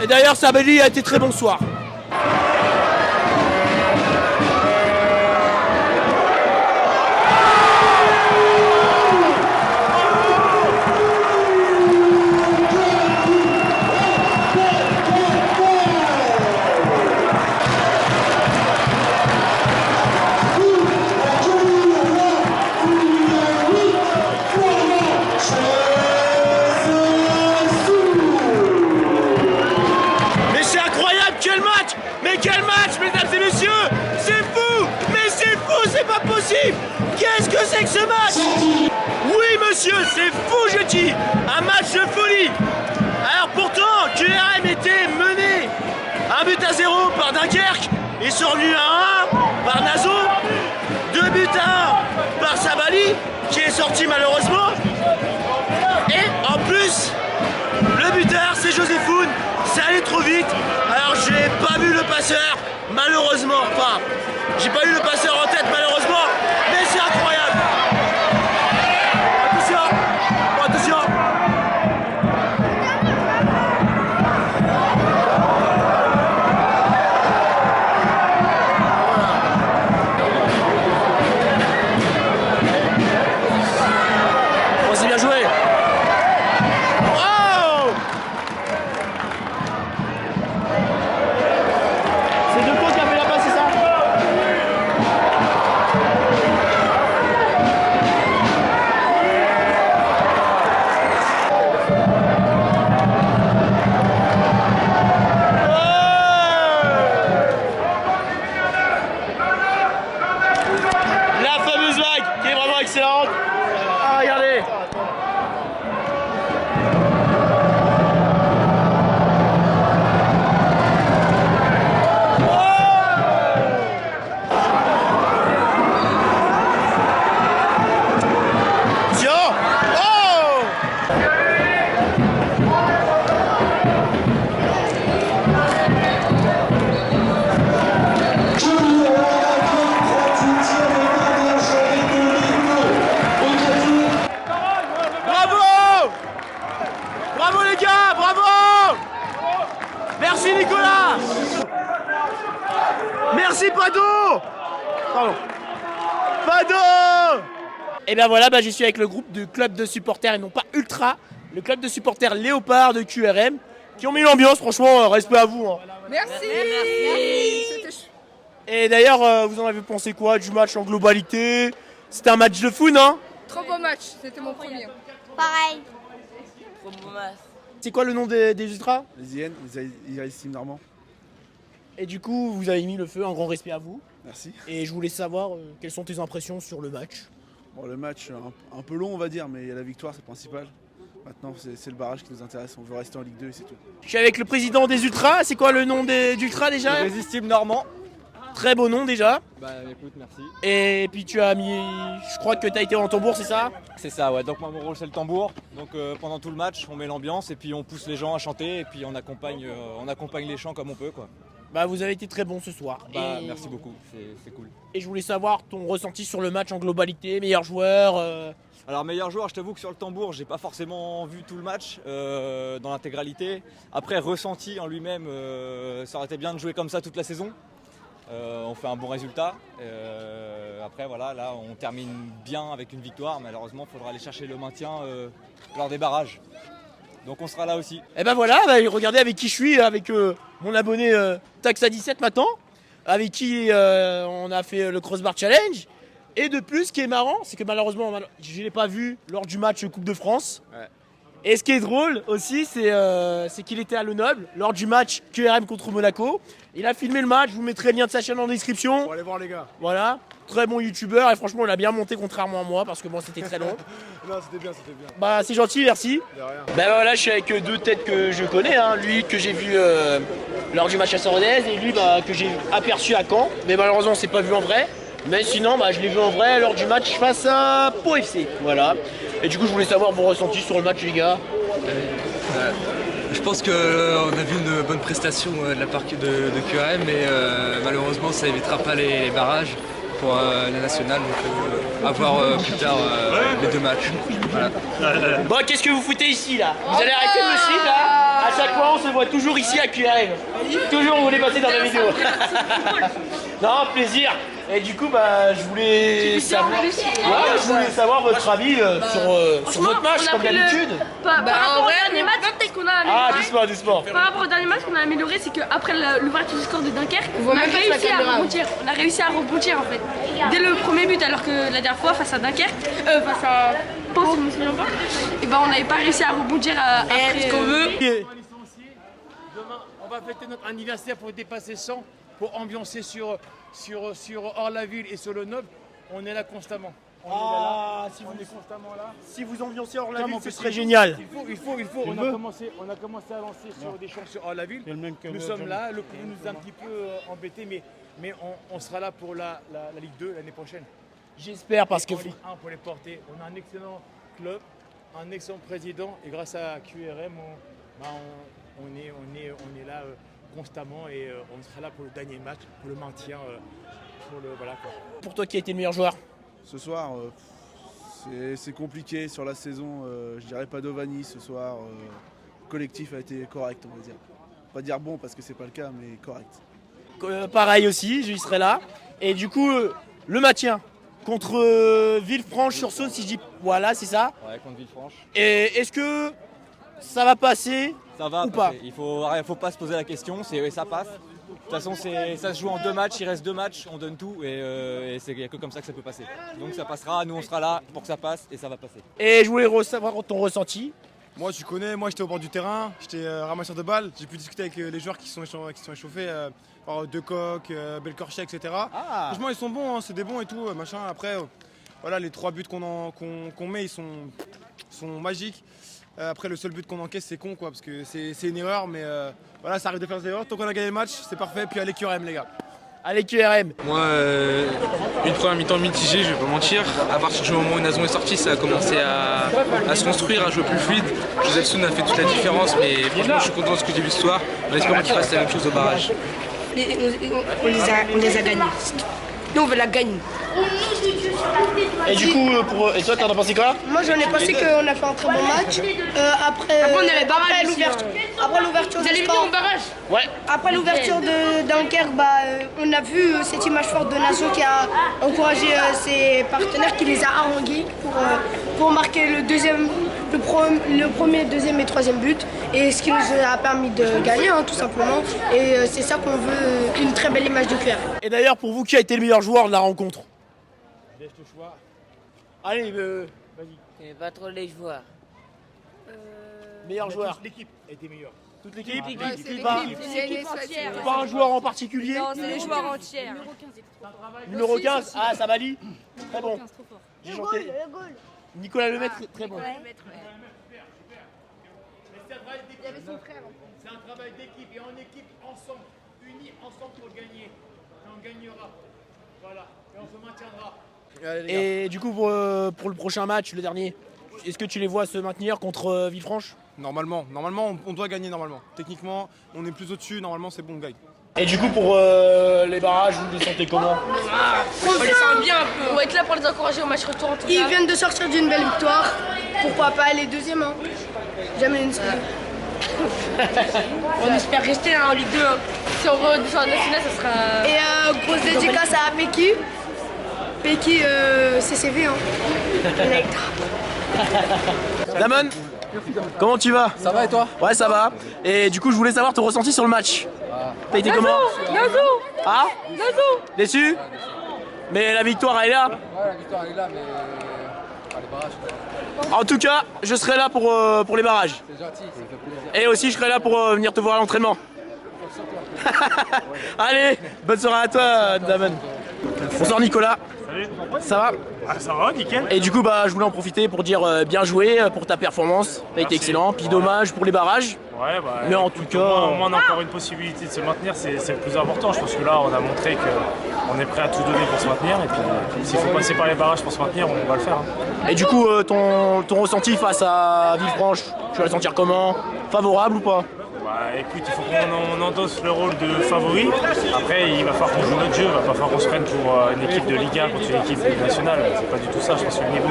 Et d'ailleurs, Sabali a été très bon soir. Qu'est-ce que c'est que ce match? Oui monsieur, c'est fou je dis. Un match de folie. Alors pourtant, QRM était mené 1-0 par Dunkerque. Ils sont revenus à 1 par Nazo. 2 buts à 1 par Sabali, qui est sorti malheureusement. Et en plus, le buteur c'est Josephoun. C'est allé trop vite. Alors j'ai pas vu le passeur, malheureusement. Enfin, j'ai pas eu le passeur en tête malheureusement. Mais c'est incroyable. Attention. Bon, attention. Bon, c'est bien joué. Oh, c'est Decaux qui a fait la passe, c'est ça? La fameuse vague qui est vraiment excellente. Ah, regardez. Tiens. Oh. Bravo! Bravo les gars, bravo! Merci Nicolas! Merci Pado! Pardon. Pado! Et bien voilà, je suis avec le groupe de club de supporters et non pas Ultra, le club de supporters Léopard de QRM, qui ont mis l'ambiance, franchement, respect à vous. Hein. Merci. Et d'ailleurs, vous en avez pensé quoi du match en globalité? C'était un match de fou, non? Trop beau match, c'était mon premier. Pareil. C'est quoi le nom des Ultras? Les IN, les Team Normand. Et du coup, vous avez mis le feu, un grand respect à vous. Merci. Et je voulais savoir quelles sont tes impressions sur le match. Bon, le match un peu long on va dire, mais la victoire c'est le principal. Maintenant c'est le barrage qui nous intéresse, on veut rester en Ligue 2 et c'est tout. Je suis avec le président des Ultras, c'est quoi le nom des Ultras déjà? Les Team Normand. Très beau nom déjà. Bah écoute, merci. Et puis tu as mis, je crois que tu as été en tambour, c'est ça? C'est ça, ouais. Donc moi mon rôle c'est le tambour. Donc pendant tout le match, on met l'ambiance et puis on pousse les gens à chanter et puis on accompagne les chants comme on peut quoi. Bah vous avez été très bon ce soir. Bah merci beaucoup, c'est cool. Et je voulais savoir ton ressenti sur le match en globalité, meilleur joueur. Alors meilleur joueur, je t'avoue que sur le tambour, j'ai pas forcément vu tout le match dans l'intégralité. Après ressenti en lui-même, ça aurait été bien de jouer comme ça toute la saison. On fait un bon résultat. Après voilà, là on termine bien avec une victoire. Malheureusement, il faudra aller chercher le maintien lors des barrages. Donc on sera là aussi. Et ben voilà, regardez avec qui je suis, avec mon abonné Taxa17 maintenant, avec qui on a fait le Crossbar Challenge. Et de plus, ce qui est marrant, c'est que malheureusement, je ne l'ai pas vu lors du match Coupe de France. Ouais. Et ce qui est drôle aussi, c'est qu'il était à Lenoble lors du match QRM contre Monaco. Il a filmé le match, je vous mettrai le lien de sa chaîne en description. Pour aller voir les gars. Voilà, très bon youtubeur et franchement, il a bien monté contrairement à moi parce que bon, c'était très long. Non, c'était bien, c'était bien. Bah, c'est gentil, merci. De rien. Ben voilà, je suis avec deux têtes que je connais, hein. Lui que j'ai vu lors du match à Rodez et lui que j'ai aperçu à Caen. Mais malheureusement, on s'est pas vu en vrai. Mais sinon, je l'ai vu en vrai lors du match face à Pau FC. Voilà. Et du coup, je voulais savoir vos ressentis sur le match, les gars. Je pense qu'on a vu une bonne prestation de la part de QRM, mais malheureusement, ça évitera pas les barrages pour la nationale. Donc, à voir plus tard les 2 matchs. Voilà. Bon, qu'est-ce que vous foutez ici là? Vous allez arrêter de me suivre là? À chaque fois, on se voit toujours ici à QRM. Toujours, vous voulez passer dans la vidéo. Non, plaisir. Et du coup, je voulais savoir votre avis sur votre match, comme d'habitude. Par rapport au dernier match qu'on a amélioré. Doucement. Par rapport au dernier match qu'on a amélioré, c'est qu'après l'ouverture du score de Dunkerque, on a réussi à rebondir. On a réussi à rebondir en fait. Dès le premier but, alors que la dernière fois, face à Dunkerque, face à Pau, si je me souviens pas, et on n'avait pas réussi à rebondir après ce qu'on veut. Demain, on va fêter notre anniversaire pour dépasser 100, pour ambiancer sur Hors-la-Ville et sur le Noble. On est là constamment. On est constamment là. Si vous ambiancez Hors-la-Ville, ce serait génial. Il faut. On a commencé à lancer sur des champs sur Hors-la-Ville. Nous sommes là. Le Covid nous a un petit peu embêtés, mais on sera là pour la Ligue 2 l'année prochaine. J'espère parce que... En Ligue 1 pour les porter. On a un excellent club, un excellent président et grâce à QRM, on est là constamment et on sera là pour le dernier match, pour le maintien, voilà quoi. Pour toi, qui a été le meilleur joueur? Ce soir, c'est compliqué sur la saison. Je dirais pas Padovani ce soir. Le collectif a été correct, on va dire. Pas dire bon parce que c'est pas le cas, mais correct. Pareil aussi, je serai là. Et du coup, le maintien contre Villefranche-sur-Saône, si je dis voilà, c'est ça. Ouais, contre Villefranche. Et est-ce que ça va passer? Ça va ou passer. pas? Il faut pas se poser la question, ça passe. De toute façon, ça se joue en 2 matchs, il reste 2 matchs, on donne tout et il n'y a que comme ça que ça peut passer. Donc ça passera, nous on sera là pour que ça passe et ça va passer. Et je voulais savoir ton ressenti. Moi, tu connais, j'étais au bord du terrain, j'étais ramasseur de balles. J'ai pu discuter avec les joueurs qui sont échauffés, Decoq, Belcorché, etc. Franchement, ils sont bons, c'est des bons et tout, machin. Après, voilà, les 3 buts qu'on met, ils sont magiques. Après, le seul but qu'on encaisse, c'est con, quoi, parce que c'est une erreur, mais voilà, ça arrive de faire des erreurs. Tant qu'on a gagné le match, c'est parfait. Puis allez QRM, les gars. Allez QRM. Moi, une première mi-temps mitigée, je vais pas mentir. À partir du moment où Nazon est sorti, ça a commencé à se construire, à jouer plus fluide. Joseph Soun a fait toute la différence, mais franchement, je suis content de ce que j'ai vu ce soir. On espère qu'il fasse la même chose au barrage. On les a gagnés. Nous, on veut la gagner. Et du coup, et toi, t'en as pensé quoi? Moi, j'en ai pensé qu'on a fait un très bon match. Après l'ouverture du score. Ouais. Après l'ouverture de Dunkerque, on a vu cette image forte de Nazon qui a encouragé ses partenaires, qui les a harangués pour marquer le premier, deuxième et troisième but. Et ce qui nous a permis de gagner, tout simplement. Et c'est ça qu'on veut, une très belle image de QRM. Et d'ailleurs, pour vous, qui a été le meilleur joueur de la rencontre? Laisse le choix. Allez, vas-y. Je connais pas trop les joueurs. Meilleur joueur. L'équipe était meilleure. Toute l'équipe? C'est l'équipe entière. Pas un joueur en particulier? Non, c'est les joueurs entiers. Numéro 15, ça valide. Très bon. J'ai chanté. Nicolas Lemaître, très bon. C'est un travail d'équipe et en équipe, ensemble, unis ensemble pour gagner. Et on gagnera. Voilà. Et on se maintiendra. Et du coup, pour le prochain match, le dernier, est-ce que tu les vois se maintenir contre Villefranche? Normalement, on doit gagner normalement. Techniquement, on est plus au-dessus, normalement c'est bon, on gagne. Et du coup, pour les barrages, vous les sentez comment? On les sent bien un peu. On va être là pour les encourager au match retour en tout cas. Ils viennent de sortir d'une belle victoire. Pourquoi pas aller deuxième, Jamais une seconde. On espère rester en Ligue 2. Si on redescend en nationale, ça sera... Et grosse dédicace à Peki. Peki, CCV, Damon, comment tu vas? Ça va et toi? Ouais, ça va. Et du coup, je voulais savoir ton ressenti sur le match. T'as été comment? Nazon. Ah? Nazon. Déçu? Mais la victoire elle est là. Ouais, la victoire elle est là, mais les barrages. En tout cas, je serai là pour les barrages. C'est gentil, ça me fait plaisir. Et aussi, je serai là pour venir te voir à l'entraînement. Allez, bonne soirée à toi, Damon. Bonsoir Nicolas. Salut. Ça va? Ça va, nickel. Et du coup, je voulais en profiter pour dire bien joué pour ta performance. T'as été excellent. Puis dommage pour les barrages. Ouais, mais en tout cas, au moins on a encore une possibilité de se maintenir, c'est le plus important. Je pense que là, on a montré qu'on est prêt à tout donner pour se maintenir. Et puis, s'il faut passer par les barrages pour se maintenir, on va le faire. Et du coup, ton ressenti face à Villefranche, tu vas le sentir comment? Favorable ou pas? Écoute, il faut qu'on endosse le rôle de favori. Après, il va falloir qu'on joue notre jeu, il va pas falloir qu'on se prenne pour une équipe de Liga contre une équipe de Ligue nationale. C'est pas du tout ça. Je pense que le niveau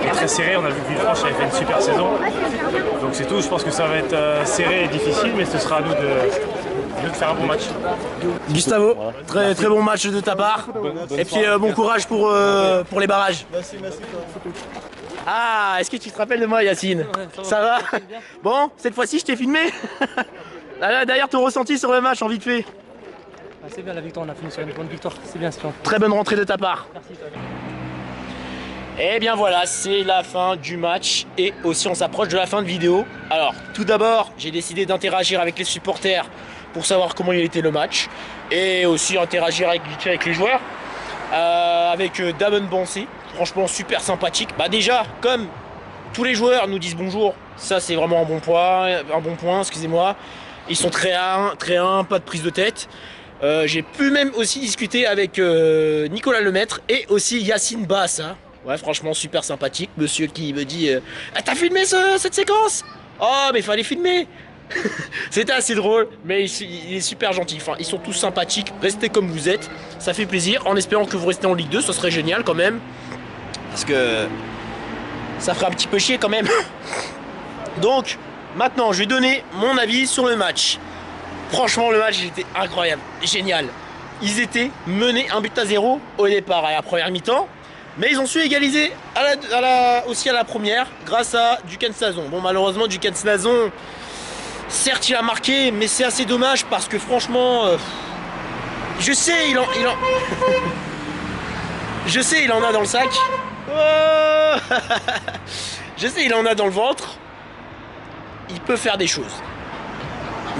est très serré. On a vu que Villefranche avait fait une super saison. Donc c'est tout. Je pense que ça va être serré et difficile, mais ce sera à nous de faire un bon match. Gustavo, très bon match de ta part. Et puis bon courage pour les barrages. Merci. Ah, est-ce que tu te rappelles de moi, Yacine? Ça va? Bon, cette fois-ci, je t'ai filmé. D'ailleurs, ton ressenti sur le match, en vite fait. C'est bien la victoire, on a fini sur une bonne victoire. C'est bien, c'est bien. Très bonne rentrée de ta part. Merci. Et bien voilà, c'est la fin du match et aussi on s'approche de la fin de vidéo. Alors, tout d'abord, j'ai décidé d'interagir avec les supporters pour savoir comment il était le match et aussi interagir avec les joueurs. Avec Damon Bancé, franchement super sympathique. Déjà, comme tous les joueurs nous disent bonjour, ça c'est vraiment un bon point, excusez-moi. Ils sont très humbles, pas de prise de tête. J'ai pu même aussi discuter avec Nicolas Lemaître et aussi Yacine Bass. Ouais, franchement super sympathique, monsieur qui me dit t'as filmé cette séquence? Oh mais fallait filmer. C'était assez drôle, mais il est super gentil. Enfin, ils sont tous sympathiques. Restez comme vous êtes, ça fait plaisir. En espérant que vous restez en Ligue 2, ce serait génial quand même. Parce que ça ferait un petit peu chier quand même. Donc, maintenant, je vais donner mon avis sur le match. Franchement, le match était incroyable, génial. Ils étaient menés 1-0 au départ à la première mi-temps. Mais ils ont su égaliser aussi à la première grâce à Duquesne Snazon. Bon, malheureusement, Duquesne Snazon, certes, il a marqué, mais c'est assez dommage parce que franchement, je sais, je sais, il en a dans le sac. Oh je sais, il en a dans le ventre. Il peut faire des choses.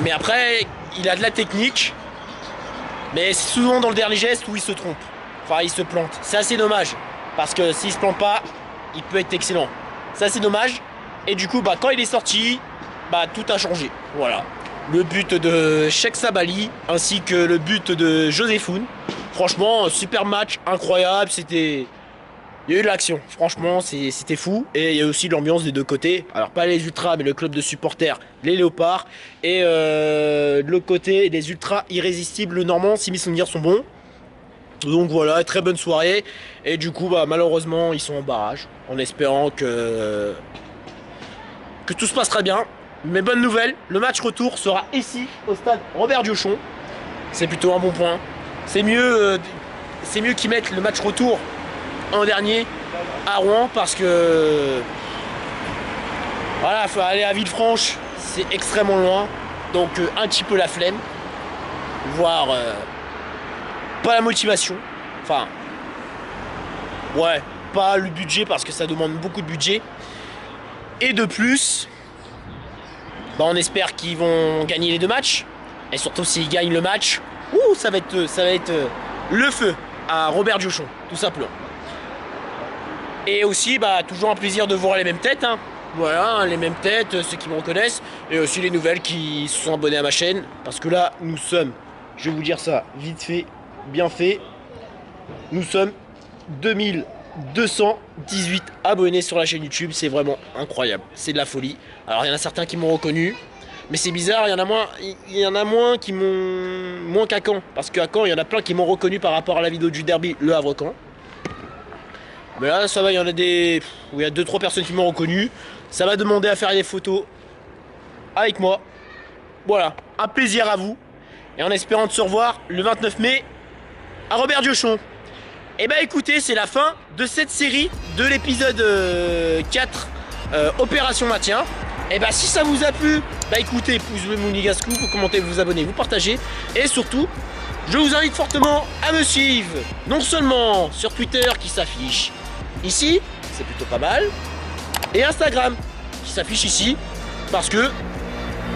Mais après, il a de la technique. Mais c'est souvent dans le dernier geste où il se trompe. Enfin, il se plante. C'est assez dommage. Parce que s'il se plante pas, il peut être excellent. C'est assez dommage. Et du coup, quand il est sorti, tout a changé. Voilà. Le but de Cheikh Sabali ainsi que le but de Josephoun. Franchement, super match, incroyable. Il y a eu de l'action. Franchement, c'était fou. Et il y a aussi l'ambiance des deux côtés. Alors, pas les ultras, mais le club de supporters, les Léopards. Et de l'autre côté, les ultras irrésistibles normands, si mes souvenirs sont bons. Donc voilà, très bonne soirée. Et du coup, malheureusement, ils sont en barrage. En espérant que tout se passe très bien. Mais bonne nouvelle, le match retour sera ici, au stade Robert Diochon. C'est plutôt un bon point. C'est mieux qu'ils mettent le match retour en dernier à Rouen. Parce que voilà, faut aller à Villefranche, c'est extrêmement loin. Donc un petit peu la flemme. Voire pas la motivation. Enfin, ouais, pas le budget parce que ça demande beaucoup de budget. Et de plus, on espère qu'ils vont gagner les deux matchs. Et surtout s'ils gagnent le match, ça va être le feu à Robert Diochon, tout simplement. Et aussi, toujours un plaisir de voir les mêmes têtes. Voilà, les mêmes têtes, ceux qui me reconnaissent. Et aussi les nouvelles qui se sont abonnés à ma chaîne. Parce que là, nous sommes, je vais vous dire ça vite fait, bien fait. Nous sommes 2218 abonnés sur la chaîne YouTube. C'est vraiment incroyable. C'est de la folie. Alors, il y en a certains qui m'ont reconnu. Mais c'est bizarre, il y en a moins qui m'ont... Moins qu'à Caen. Parce qu'à Caen, il y en a plein qui m'ont reconnu par rapport à la vidéo du derby Le Havre-Caen. Mais là, ça va, il y en a des... Il y a 2-3 personnes qui m'ont reconnu. Ça va demander à faire des photos avec moi. Voilà, un plaisir à vous. Et en espérant de se revoir le 29 mai à Robert Diochon. Et écoutez, c'est la fin de cette série de l'épisode 4 Opération Maintien. Et si ça vous a plu, écoutez, pouce bleu Mounigascou, vous commentez, vous abonnez, vous partagez. Et surtout, je vous invite fortement à me suivre, non seulement sur Twitter qui s'affiche ici, c'est plutôt pas mal, et Instagram qui s'affiche ici, parce que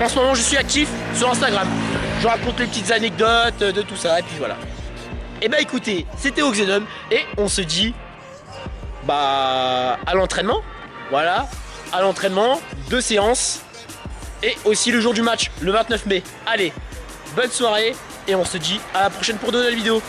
en ce moment je suis actif sur Instagram. Je raconte les petites anecdotes de tout ça, et puis voilà. Et bah écoutez, c'était Oxenum, et on se dit à l'entraînement, voilà, à l'entraînement, 2 séances, et aussi le jour du match, le 29 mai. Allez, bonne soirée, et on se dit à la prochaine pour de nouvelles vidéos.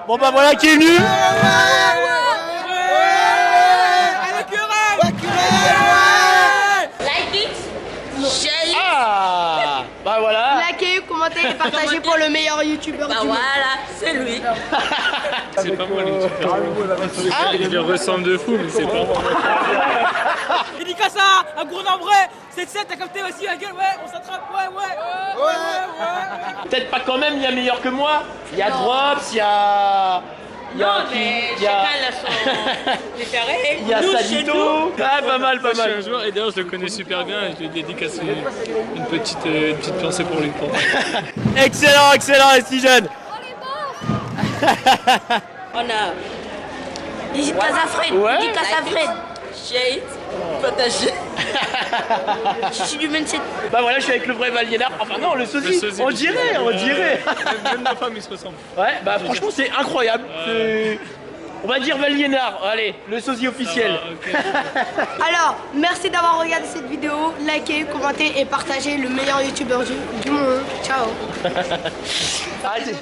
Bon bah voilà qui est venu. Ah bah voilà. Likez, commentez et partagez pour le meilleur youtubeur du monde. Voilà, c'est lui. C'est pas moi le youtubeur. Il lui ressemble de fou, mais c'est pas moi. Dédicace à Gourdin-Bray, 7-7, t'as capté aussi la gueule, ouais, on s'attrape, ouais. Peut-être pas quand même, il y a meilleur que moi. Il y a Drops, il y a... Non, mais chacun a son préféré. Il y a Sadito. Ah, pas mal. Je suis un joueur et d'ailleurs je le connais super bien et je lui dédicace une petite pensée pour lui. Excellent, et si jeune. On a dédicace à Fred. Ouais. Dédicace à Fred. Shade, partagé. Je suis du 27. Bah voilà, je suis avec le vrai Valiénard. Enfin non, le sosie. On dirait. Même la femme, ils se ressemblent. Ouais, bah franchement, c'est incroyable. On va dire Valiénard. Allez, le sosie officiel. Alors, merci d'avoir regardé cette vidéo. Likez, commentez et partagez le meilleur youtubeur du monde. Ciao. Arrêtez.